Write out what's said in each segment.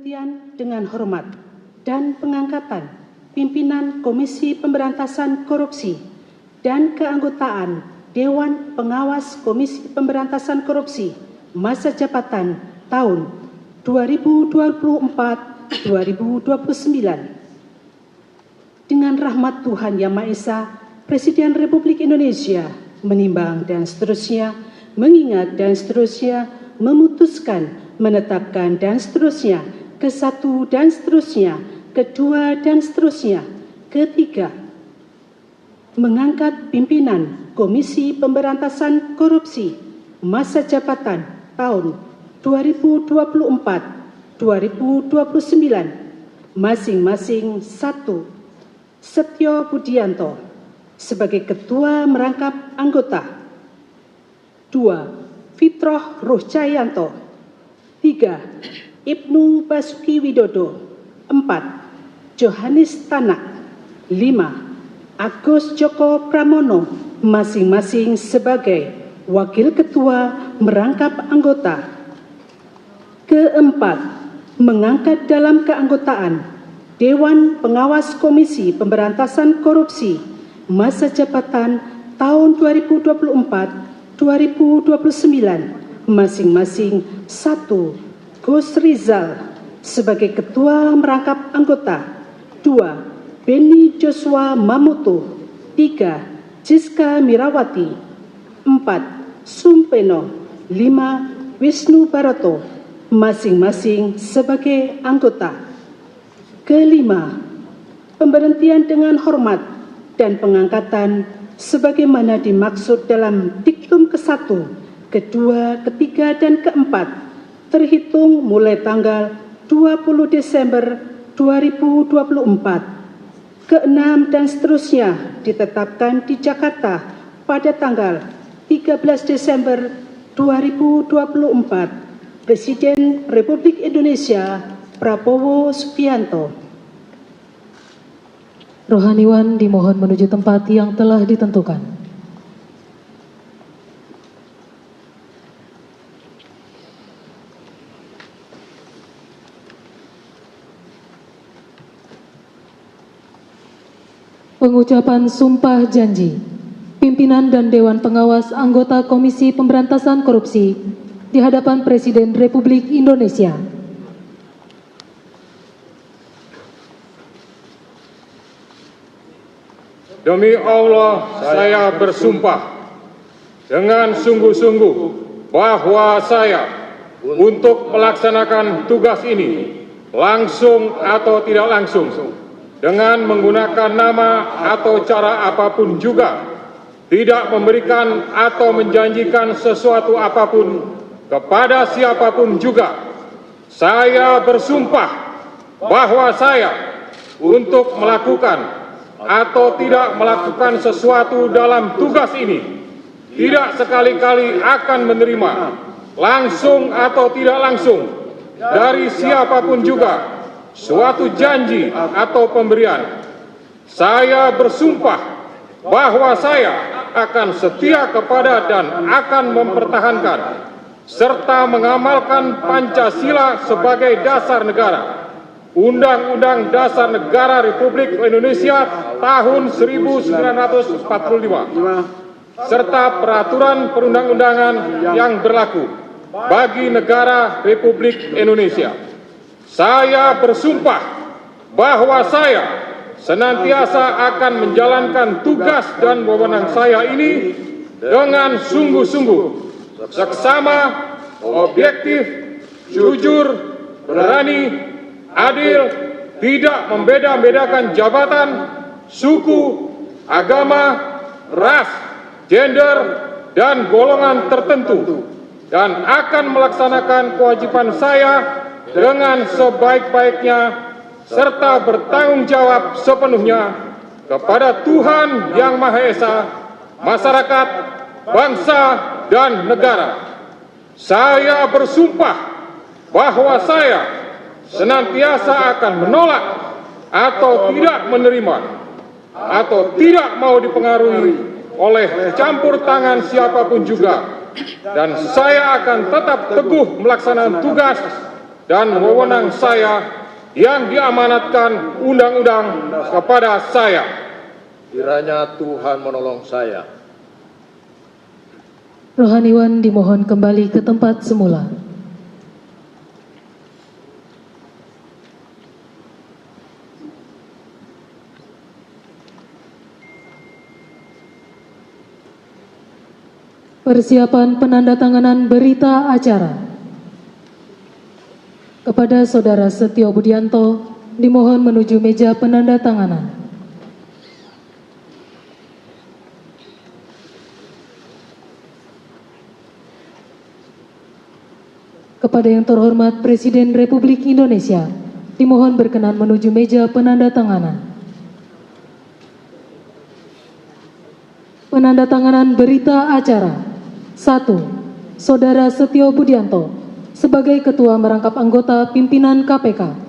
Pemberhentian dengan hormat dan pengangkatan pimpinan Komisi Pemberantasan Korupsi dan keanggotaan Dewan Pengawas Komisi Pemberantasan Korupsi masa jabatan tahun 2024-2029. Dengan rahmat Tuhan Yang Maha Esa, Presiden Republik Indonesia menimbang dan seterusnya, mengingat dan seterusnya, memutuskan, menetapkan dan seterusnya, ke-1 dan seterusnya, ke-2 dan seterusnya, ke-3, mengangkat pimpinan Komisi Pemberantasan Korupsi masa jabatan tahun 2024-2029, masing-masing 1. Setyo Budianto sebagai Ketua Merangkap Anggota. 2. Fitroh Ruhcayanto. 3. Ibnu Basuki Widodo. 4. Johanis Tanak. 5. Agus Joko Pramono masing-masing sebagai Wakil Ketua Merangkap Anggota. Keempat, mengangkat dalam keanggotaan Dewan Pengawas Komisi Pemberantasan Korupsi masa jabatan tahun 2024-2029 masing-masing 1. Gus Rizal sebagai Ketua Merangkap Anggota. 2. Beni Joshua Mamuto. 3. Jiska Mirawati. 4. Sumpeno. 5. Wisnu Baroto masing-masing sebagai anggota. Kelima, pemberhentian dengan hormat dan pengangkatan sebagaimana dimaksud dalam diktum ke-1, ke-2, ke-3, dan ke-4 terhitung mulai tanggal 20 Desember 2024. Ke-6 dan seterusnya ditetapkan di Jakarta pada tanggal 13 Desember 2024. Presiden Republik Indonesia Prabowo Subianto. Rohaniwan dimohon menuju tempat yang telah ditentukan. Pengucapan sumpah janji pimpinan dan Dewan Pengawas anggota Komisi Pemberantasan Korupsi di hadapan Presiden Republik Indonesia. Demi Allah, saya bersumpah dengan sungguh-sungguh bahwa saya untuk melaksanakan tugas ini langsung atau tidak langsung dengan menggunakan nama atau cara apapun juga tidak memberikan atau menjanjikan sesuatu apapun kepada siapapun juga. Saya bersumpah bahwa saya untuk melakukan atau tidak melakukan sesuatu dalam tugas ini tidak sekali-kali akan menerima langsung atau tidak langsung dari siapapun juga suatu janji atau pemberian. Saya bersumpah bahwa saya akan setia kepada dan akan mempertahankan serta mengamalkan Pancasila sebagai dasar negara, Undang-Undang Dasar Negara Republik Indonesia tahun 1945, serta peraturan perundang-undangan yang berlaku bagi negara Republik Indonesia. Saya bersumpah bahwa saya senantiasa akan menjalankan tugas dan wewenang saya ini dengan sungguh-sungguh, seksama, objektif, jujur, berani, adil, tidak membeda-bedakan jabatan, suku, agama, ras, gender, dan golongan tertentu, dan akan melaksanakan kewajiban saya dengan sebaik-baiknya serta bertanggung jawab sepenuhnya kepada Tuhan Yang Maha Esa, masyarakat, bangsa, dan negara. Saya bersumpah bahwa saya senantiasa akan menolak atau tidak menerima atau tidak mau dipengaruhi oleh campur tangan siapapun juga, dan saya akan tetap teguh melaksanakan tugas dan wewenang saya yang diamanatkan undang-undang kepada saya. Kiranya Tuhan menolong saya. Rohaniwan dimohon kembali ke tempat semula. Persiapan penandatanganan berita acara. Kepada Saudara Setio Budianto, dimohon menuju meja penandatanganan. Kepada yang terhormat Presiden Republik Indonesia, dimohon berkenan menuju meja penandatanganan. Penandatanganan berita acara. 1. Saudara Setio Budianto sebagai Ketua Merangkap Anggota Pimpinan KPK.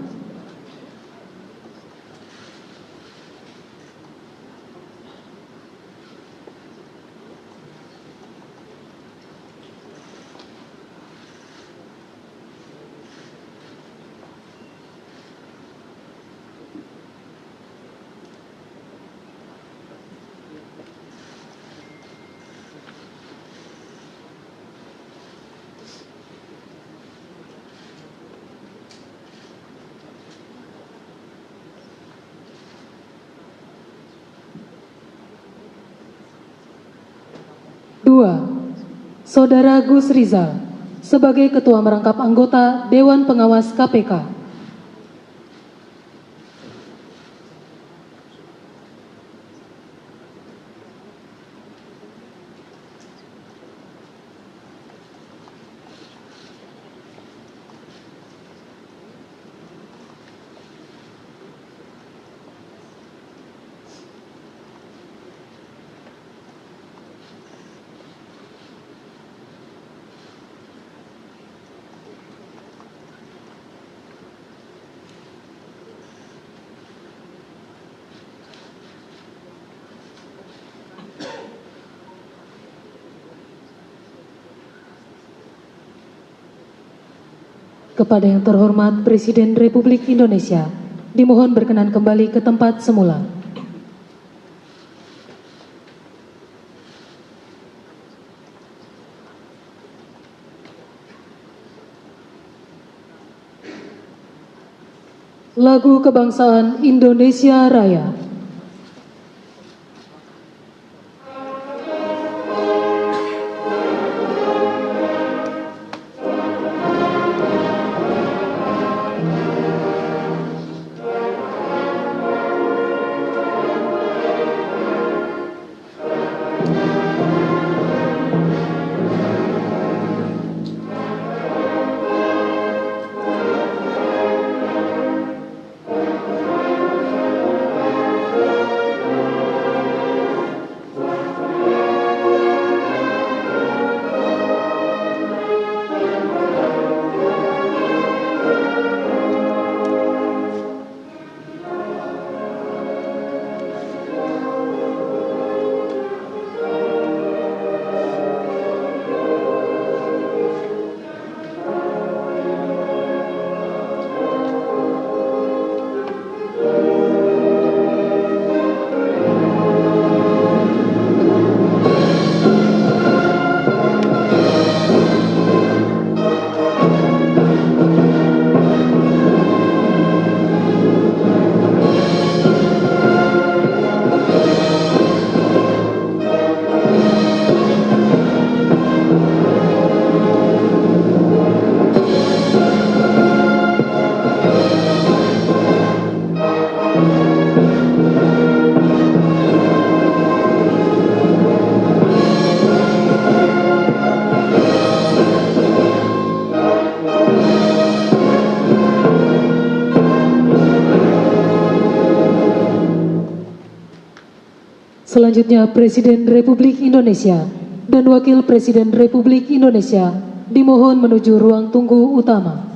Dua, Saudara Gus Rizal sebagai Ketua Merangkap Anggota Dewan Pengawas KPK. Kepada yang terhormat Presiden Republik Indonesia, dimohon berkenan kembali ke tempat semula. Lagu Kebangsaan Indonesia Raya. Selanjutnya Presiden Republik Indonesia dan Wakil Presiden Republik Indonesia dimohon menuju ruang tunggu utama.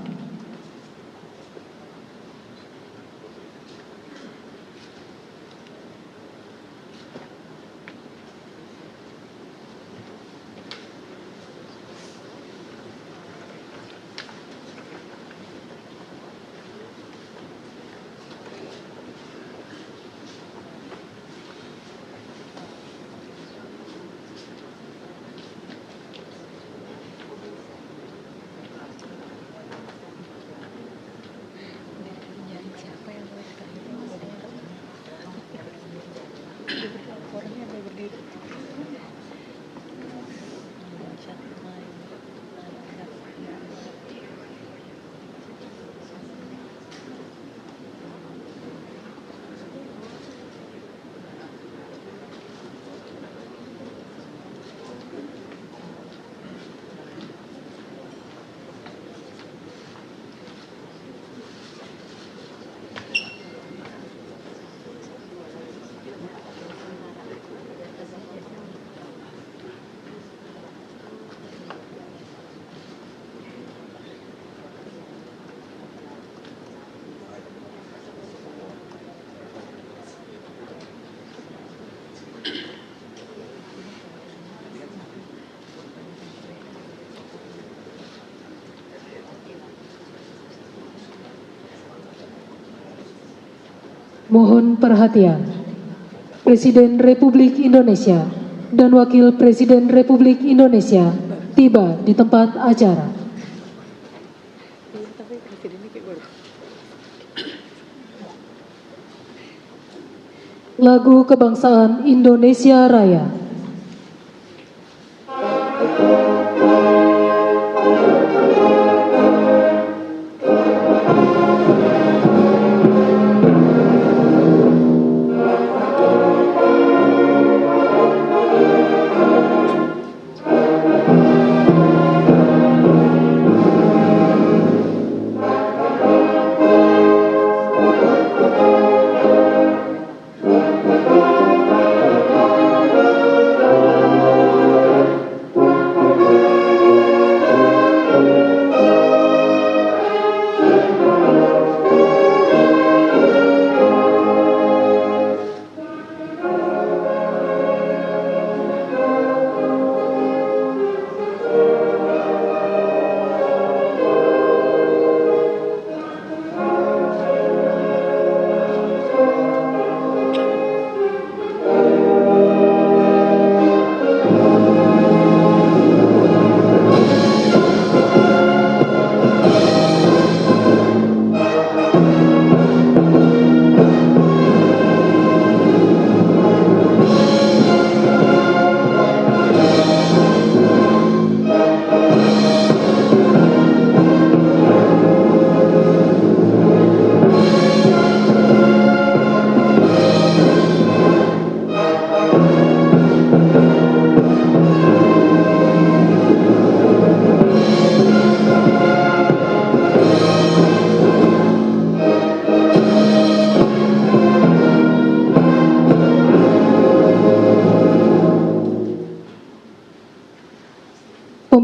Mohon perhatian. Presiden Republik Indonesia dan Wakil Presiden Republik Indonesia tiba di tempat acara. Lagu Kebangsaan Indonesia Raya.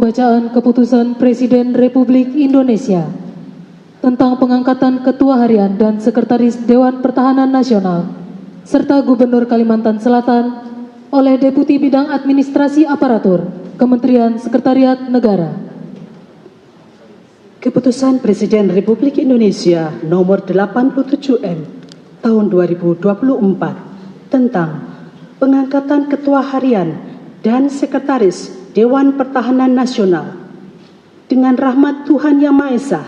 Pembacaan Keputusan Presiden Republik Indonesia tentang pengangkatan Ketua Harian dan Sekretaris Dewan Pertahanan Nasional serta Gubernur Kalimantan Selatan oleh Deputi Bidang Administrasi Aparatur Kementerian Sekretariat Negara. Keputusan Presiden Republik Indonesia nomor 87M tahun 2024 tentang pengangkatan Ketua Harian dan Sekretaris Dewan Pertahanan Nasional. Dengan rahmat Tuhan Yang Maha Esa,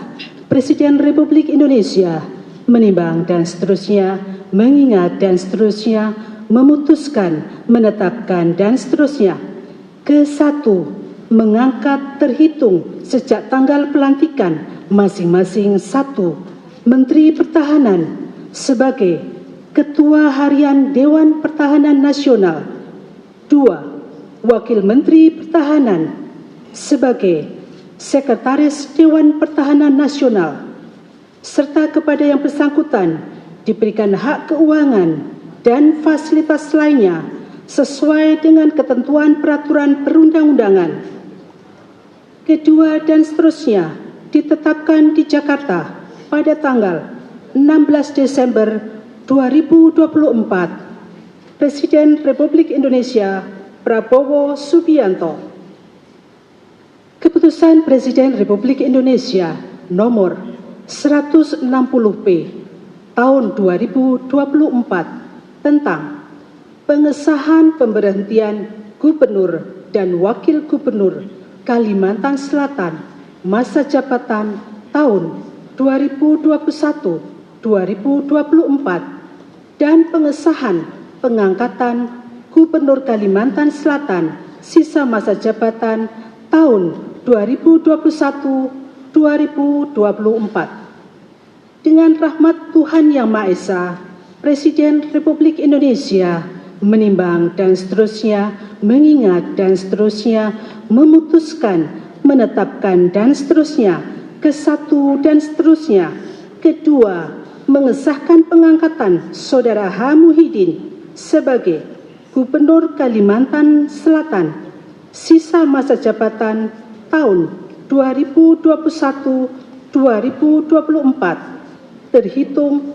Presiden Republik Indonesia menimbang dan seterusnya, mengingat dan seterusnya, memutuskan, menetapkan dan seterusnya. Ke-1, mengangkat terhitung sejak tanggal pelantikan masing-masing 1 Menteri Pertahanan sebagai Ketua Harian Dewan Pertahanan Nasional. 2. Wakil Menteri Pertahanan sebagai Sekretaris Dewan Pertahanan Nasional, serta kepada yang bersangkutan diberikan hak keuangan dan fasilitas lainnya sesuai dengan ketentuan peraturan perundang-undangan. Kedua dan seterusnya ditetapkan di Jakarta pada tanggal 16 Desember 2024. Presiden Republik Indonesia Prabowo Subianto. Keputusan Presiden Republik Indonesia nomor 160P tahun 2024 tentang pengesahan pemberhentian Gubernur dan Wakil Gubernur Kalimantan Selatan masa jabatan tahun 2021-2024 dan pengesahan pengangkatan Gubernur Kalimantan Selatan sisa masa jabatan tahun 2021-2024. Dengan rahmat Tuhan Yang Maha Esa, Presiden Republik Indonesia menimbang dan seterusnya, mengingat dan seterusnya, memutuskan, menetapkan dan seterusnya. Ke-1 dan seterusnya. Kedua, mengesahkan pengangkatan Saudara H. Muhyiddin sebagai Gubernur Kalimantan Selatan sisa masa jabatan tahun 2021-2024 terhitung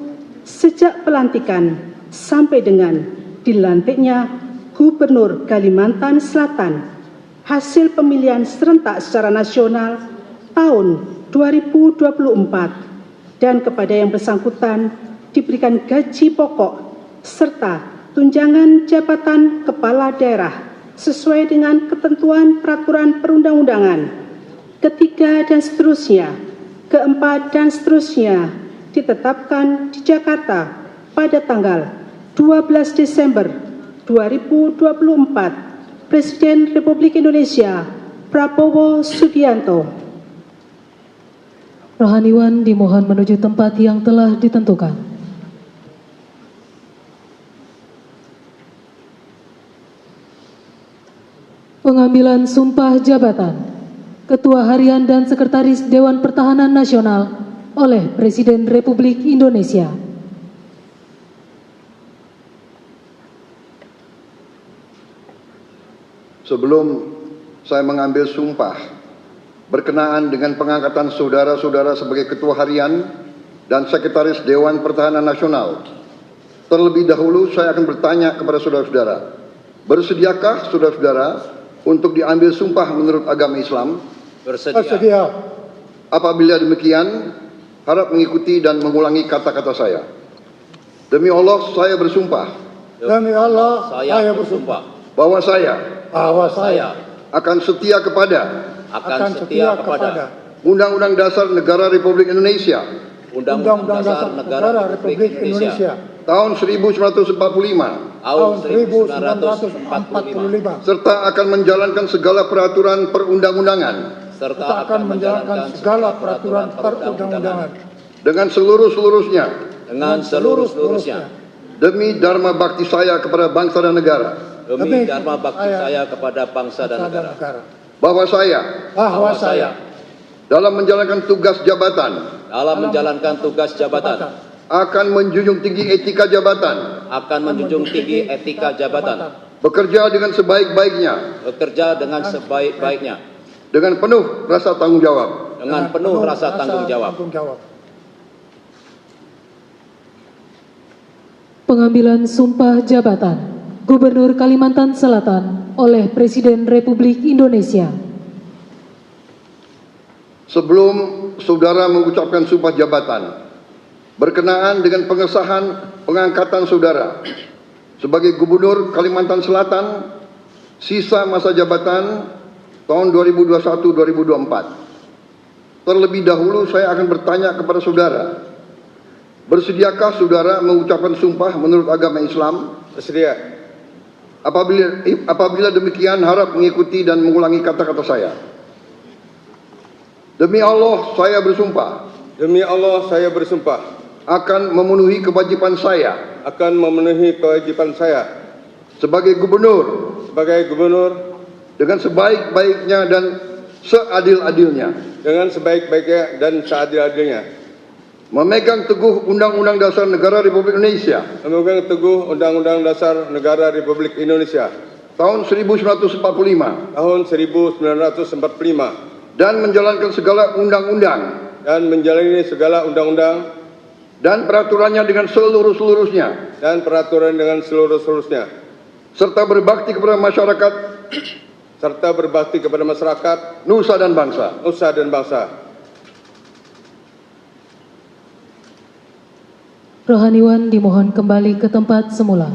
sejak pelantikan sampai dengan dilantiknya Gubernur Kalimantan Selatan hasil pemilihan serentak secara nasional tahun 2024 dan kepada yang bersangkutan diberikan gaji pokok serta tunjangan jabatan kepala daerah sesuai dengan ketentuan peraturan perundang-undangan. Ketiga dan seterusnya, keempat dan seterusnya ditetapkan di Jakarta pada tanggal 12 Desember 2024. Presiden Republik Indonesia Prabowo Subianto. Rohaniwan dimohon menuju tempat yang telah ditentukan. Pengambilan sumpah jabatan Ketua Harian dan Sekretaris Dewan Pertahanan Nasional oleh Presiden Republik Indonesia. Sebelum saya mengambil sumpah berkenaan dengan pengangkatan saudara-saudara sebagai Ketua Harian dan Sekretaris Dewan Pertahanan Nasional, terlebih dahulu saya akan bertanya kepada saudara-saudara, bersediakah saudara-saudara untuk diambil sumpah menurut agama Islam? Bersedia. Apabila demikian, harap mengikuti dan mengulangi kata-kata saya. Demi Allah, saya bersumpah. Demi Allah, saya bersumpah Bahwa saya akan setia kepada Undang-Undang Dasar Negara Republik Indonesia Undang-Undang Dasar Negara Republik Indonesia tahun 1945 serta akan menjalankan segala peraturan perundang-undangan dengan seluruh-seluruhnya demi dharma bakti saya kepada bangsa dan negara. Bahwa saya dalam menjalankan tugas jabatan akan menjunjung tinggi etika jabatan, bekerja dengan sebaik-baiknya, dengan penuh rasa tanggung jawab. Pengambilan sumpah jabatan Gubernur Kalimantan Selatan oleh Presiden Republik Indonesia. Sebelum saudara mengucapkan sumpah jabatan berkenaan dengan pengesahan pengangkatan saudara sebagai Gubernur Kalimantan Selatan sisa masa jabatan tahun 2021-2024, terlebih dahulu saya akan bertanya kepada saudara, bersediakah saudara mengucapkan sumpah menurut agama Islam? Bersedia. Apabila demikian, harap mengikuti dan mengulangi kata-kata saya. Demi Allah, saya bersumpah. Demi Allah, saya bersumpah Akan memenuhi kewajiban saya. Sebagai gubernur. Dengan sebaik-baiknya dan seadil-adilnya. Memegang teguh Undang-Undang Dasar Negara Republik Indonesia. Tahun 1945. Dan menjalankan segala undang-undang. Dan peraturannya dengan seluruh-seluruhnya. Serta berbakti kepada masyarakat. Nusa dan bangsa. Rohaniwan dimohon kembali ke tempat semula.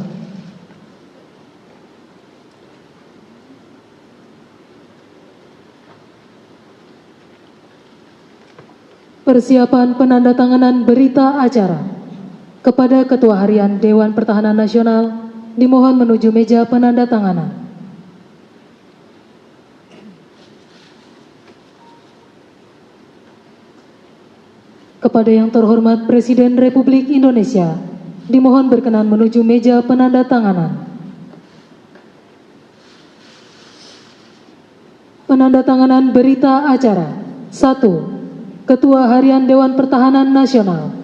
Persiapan penandatanganan berita acara. Kepada Ketua Harian Dewan Pertahanan Nasional, dimohon menuju meja penandatanganan. Kepada yang terhormat Presiden Republik Indonesia, dimohon berkenan menuju meja penandatanganan. Penandatanganan berita acara. 1. Ketua Harian Dewan Pertahanan Nasional.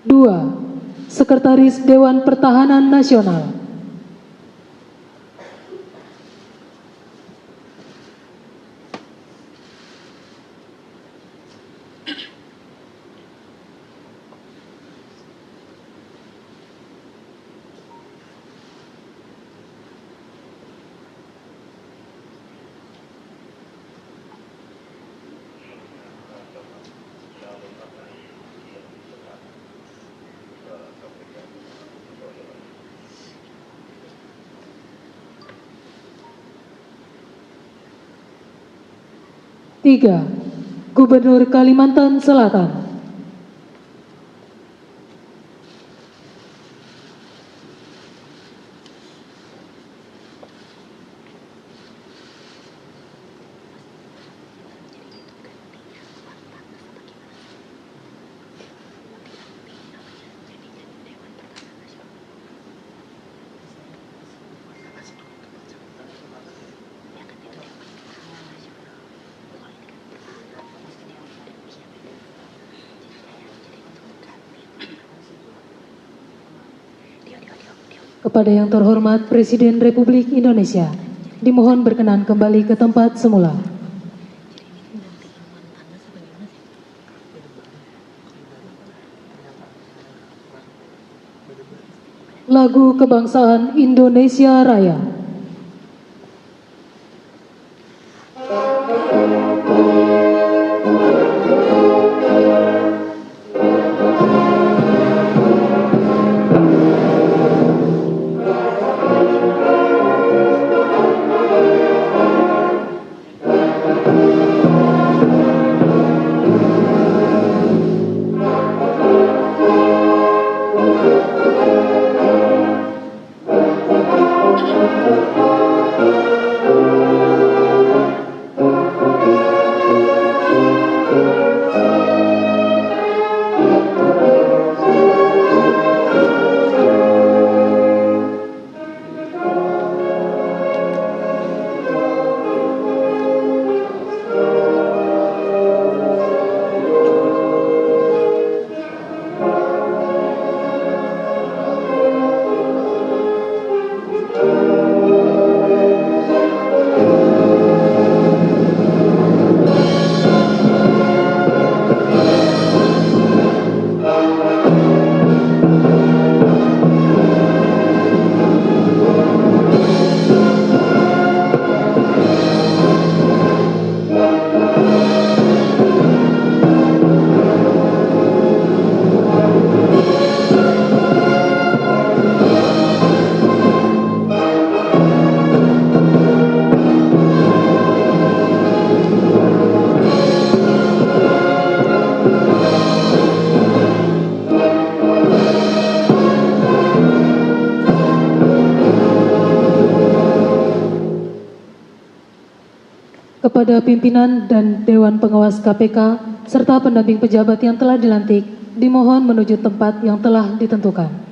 Dua, Sekretaris Dewan Pertahanan Nasional. 3. Gubernur Kalimantan Selatan. Kepada yang terhormat Presiden Republik Indonesia, dimohon berkenan kembali ke tempat semula. Lagu Kebangsaan Indonesia Raya. Kepada pimpinan dan Dewan Pengawas KPK serta pendamping pejabat yang telah dilantik, dimohon menuju tempat yang telah ditentukan.